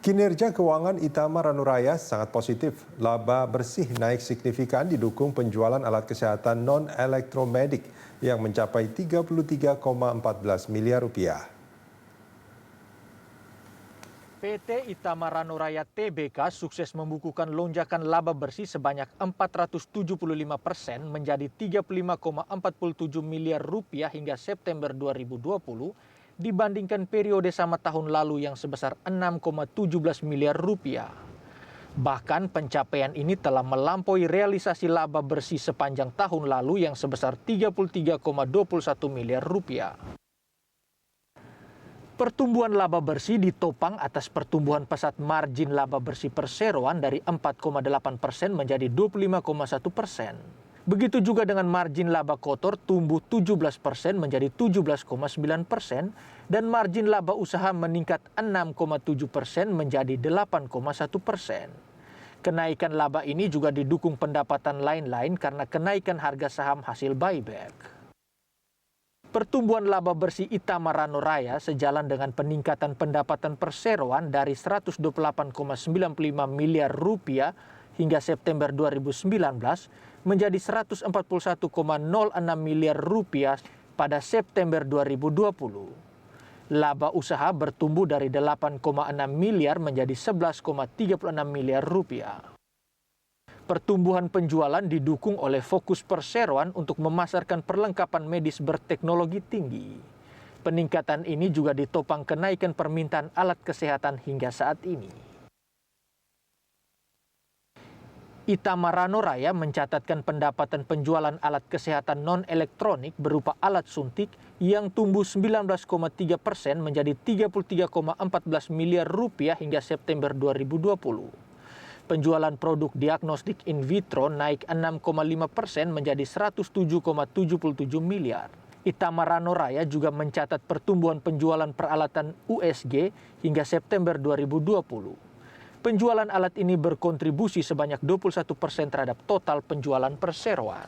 Kinerja keuangan Itama Ranuraya sangat positif. Laba bersih naik signifikan didukung penjualan alat kesehatan non-elektromedik yang mencapai 33,14 miliar rupiah. PT Itama Ranuraya Tbk sukses membukukan lonjakan laba bersih sebanyak 475% menjadi 35,47 miliar rupiah hingga September 2020 dibandingkan periode sama tahun lalu yang sebesar 6,17 miliar rupiah. Bahkan pencapaian ini telah melampaui realisasi laba bersih sepanjang tahun lalu yang sebesar 33,21 miliar rupiah. Pertumbuhan laba bersih ditopang atas pertumbuhan pesat margin laba bersih perseroan dari 4,8% menjadi 25,1%. Begitu juga dengan margin laba kotor tumbuh 17% menjadi 17,9% dan margin laba usaha meningkat 6,7% menjadi 8,1%. Kenaikan laba ini juga didukung pendapatan lain-lain karena kenaikan harga saham hasil buyback. Pertumbuhan laba bersih Itama Ranuraya sejalan dengan peningkatan pendapatan perseroan dari 128,95 miliar rupiah hingga September 2019 menjadi 141,06 miliar rupiah pada September 2020. Laba usaha bertumbuh dari 8,6 miliar menjadi 11,36 miliar rupiah. Pertumbuhan penjualan didukung oleh fokus perseroan untuk memasarkan perlengkapan medis berteknologi tinggi. Peningkatan ini juga ditopang kenaikan permintaan alat kesehatan hingga saat ini. Itama Ranuraya mencatatkan pendapatan penjualan alat kesehatan non-elektronik berupa alat suntik yang tumbuh 19,3% menjadi 33,14 miliar rupiah hingga September 2020. Penjualan produk diagnostik in vitro naik 6,5% menjadi 107,77 miliar. Itama Ranuraya juga mencatat pertumbuhan penjualan peralatan USG hingga September 2020. Penjualan alat ini berkontribusi sebanyak 21% terhadap total penjualan perseroan.